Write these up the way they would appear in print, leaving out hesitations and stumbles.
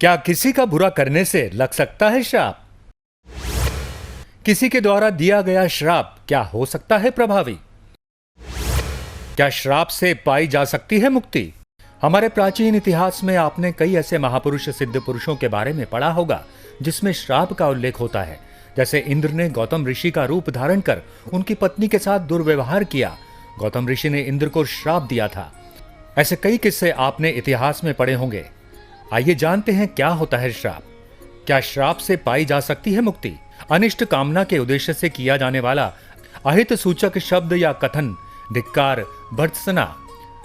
क्या किसी का बुरा करने से लग सकता है श्राप? किसी के द्वारा दिया गया श्राप क्या हो सकता है प्रभावी? क्या श्राप से पाई जा सकती है मुक्ति? हमारे प्राचीन इतिहास में आपने कई ऐसे महापुरुष सिद्ध पुरुषों के बारे में पढ़ा होगा जिसमें श्राप का उल्लेख होता है। जैसे इंद्र ने गौतम ऋषि का रूप धारण कर उनकी पत्नी के साथ दुर्व्यवहार किया। गौतम ऋषि ने इंद्र को श्राप दिया था। ऐसे कई किस्से आपने इतिहास में पढ़े होंगे। आइए जानते हैं क्या होता है श्राप। क्या श्राप से पाई जा सकती है मुक्ति? अनिष्ट कामना के उद्देश्य से किया जाने वाला अहित सूचक शब्द या कथन धिक्कार, भर्त्सना,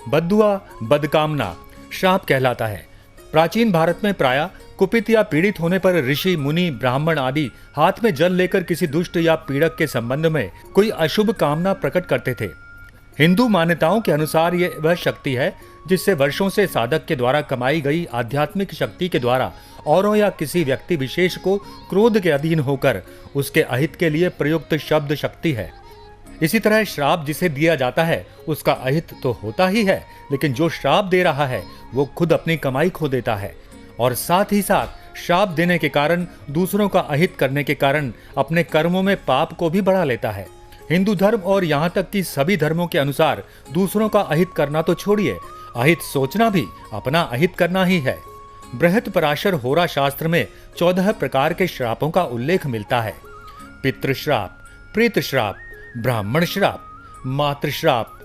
बद्दुआ, बदकामना श्राप कहलाता है। प्राचीन भारत में प्रायः कुपित या पीड़ित होने पर ऋषि, मुनि, ब्राह्मण आदि हाथ में जल लेकर किसी दुष्ट या पीड़क के संबंध में कोई अशुभ कामना प्रकट करते थे। हिंदू मान्यताओं के अनुसार यह वह शक्ति है जिससे वर्षों से साधक के द्वारा कमाई गई आध्यात्मिक शक्ति के द्वारा औरों या किसी व्यक्ति विशेष को क्रोध के अधीन होकर उसके अहित के लिए प्रयुक्त शब्द शक्ति है। इसी तरह श्राप जिसे दिया जाता है उसका अहित तो होता ही है, लेकिन जो श्राप दे रहा है वो खुद अपनी कमाई खो देता है और साथ ही साथ श्राप देने के कारण दूसरों का अहित करने के कारण अपने कर्मों में पाप को भी बढ़ा लेता है। हिंदू धर्म और यहाँ तक कि सभी धर्मों के अनुसार दूसरों का अहित करना तो छोड़िए, अहित सोचना भी अपना अहित करना ही है। बृहत पराशर होरा शास्त्र में 14 प्रकार के श्रापों का उल्लेख मिलता है। पितृश्राप, प्रेत श्राप, ब्राह्मण श्राप, मातृ श्राप,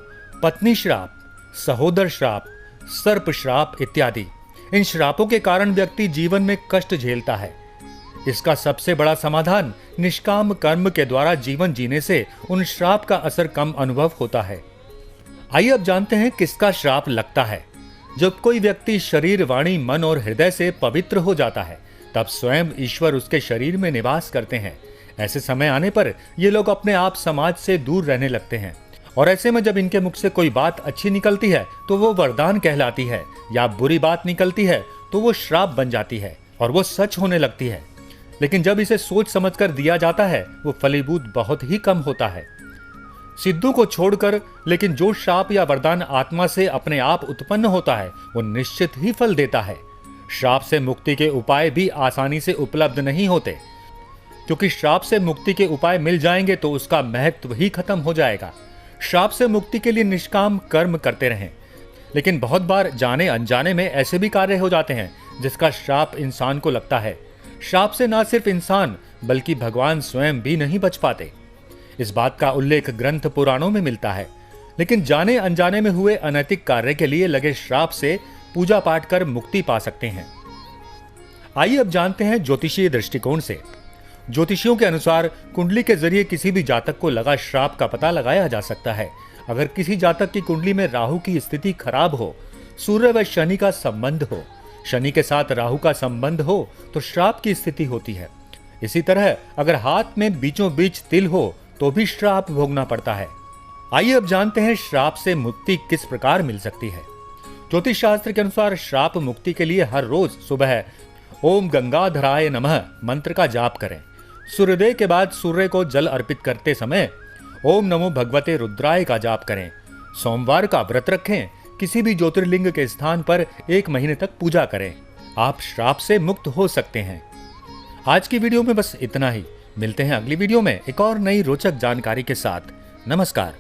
पत्नी श्राप, सहोदर श्राप, सर्प श्राप इत्यादि। इन श्रापों के कारण व्यक्ति जीवन में कष्ट झेलता है। इसका सबसे बड़ा समाधान निष्काम कर्म के द्वारा जीवन जीने से उन श्राप का असर कम अनुभव होता है। आइए अब जानते हैं किसका श्राप लगता है। जब कोई व्यक्ति शरीर, वाणी, मन और हृदय से पवित्र हो जाता है तब स्वयं ईश्वर उसके शरीर में निवास करते हैं। ऐसे समय आने पर ये लोग अपने आप समाज से दूर रहने लगते हैं और ऐसे में जब इनके मुख से कोई बात अच्छी निकलती है तो वो वरदान कहलाती है, या बुरी बात निकलती है तो वो श्राप बन जाती है और वो सच होने लगती है। लेकिन जब इसे सोच समझकर दिया जाता है वो फलीभूत बहुत ही कम होता है। सिद्धों को छोड़कर लेकिन जो श्राप या वरदान आत्मा से अपने आप उत्पन्न होता है वो निश्चित ही फल देता है। श्राप से मुक्ति के उपाय भी आसानी से उपलब्ध नहीं होते, क्योंकि श्राप से मुक्ति के उपाय मिल जाएंगे तो उसका महत्व ही खत्म हो जाएगा। श्राप से मुक्ति के लिए निष्काम कर्म करते रहें, लेकिन बहुत बार जाने अनजाने में ऐसे भी कार्य हो जाते हैं जिसका श्राप इंसान को लगता है। श्राप से ना सिर्फ इंसान बल्कि भगवान स्वयं भी नहीं बच पाते। इस बात का उल्लेख ग्रंथ पुराणों में मिलता है। लेकिन जाने अनजाने में हुए अनैतिक कार्य के लिए लगे श्राप से पूजा पाठ कर मुक्ति पा सकते हैं। आइए अब जानते हैं ज्योतिषीय दृष्टिकोण से। ज्योतिषियों के अनुसार कुंडली के जरिए किसी भी जातक को लगा श्राप का पता लगाया जा सकता है। अगर किसी जातक की कुंडली में राहु की स्थिति खराब हो, सूर्य व शनि का संबंध हो, शनि के साथ राहु का संबंध हो तो श्राप की स्थिति होती है। इसी तरह अगर हाथ में बीचों बीच तिल हो तो भी श्राप भोगना पड़ता है। आइए अब जानते हैं श्राप से मुक्ति किस प्रकार मिल सकती है। ज्योतिष शास्त्र के अनुसार श्राप मुक्ति के लिए हर रोज सुबह ओम गंगाधराय नमः मंत्र का जाप करें। सूर्योदय के बाद सूर्य को जल अर्पित करते समय ओम नमो भगवते रुद्राय का जाप करें। सोमवार का व्रत रखें। किसी भी ज्योतिर्लिंग के स्थान पर 1 महीने तक पूजा करें। आप श्राप से मुक्त हो सकते हैं। आज की वीडियो में बस इतना ही। मिलते हैं अगली वीडियो में एक और नई रोचक जानकारी के साथ। नमस्कार।